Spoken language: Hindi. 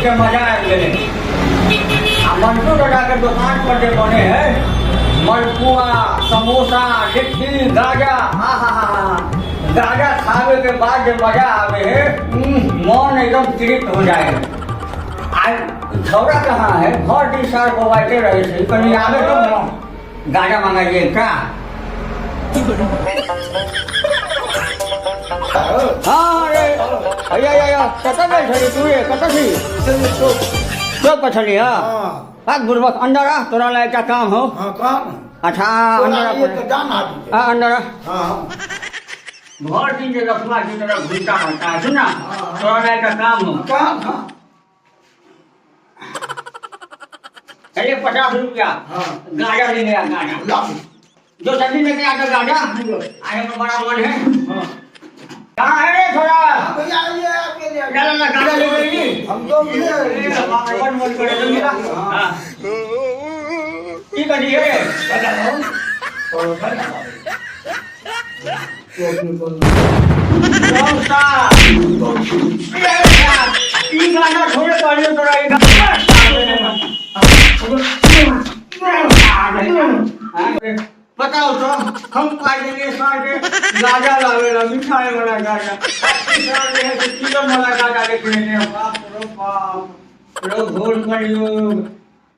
के मजा आ गए। मंटू दादा के दुकान पर जो बने है मलपुआ, समोसा, लिट्टी, गाजा, गाजा खावे के बाद जो मजा आवे है मन एकदम तृप्त हो जाए। आज छौड़ा कहाँ है? भर दिन साल बोवाते रहे थे, कहीं आवे तो गाजा मंगाइए क्या? हाँ रे भैया कत गई थी तू? ये कत थी चौक पर चली? हाँ गुरबक अंदर आ, तोरा लायक का काम हो। अच्छा अंदर अंदर भर दिन के रखवा की तरह घूमता रहता है सुना, तोरा लायक का काम हो। अरे 50 रुपया गाजा ले गया। गाजा जो सब्जी लेके आता गाजा आने में बड़ा मन है। कहाँ है रे थोड़ा? गाजा ले गई हम तो मन करे जमीला। की करी है गाना छोड़े पड़ियो तोरा बताओ तो हम पाएंगे सारे गाजा लावेला मिठाई वाला गाजा किलो वाला गाजा लेके बाप रो घोल करियो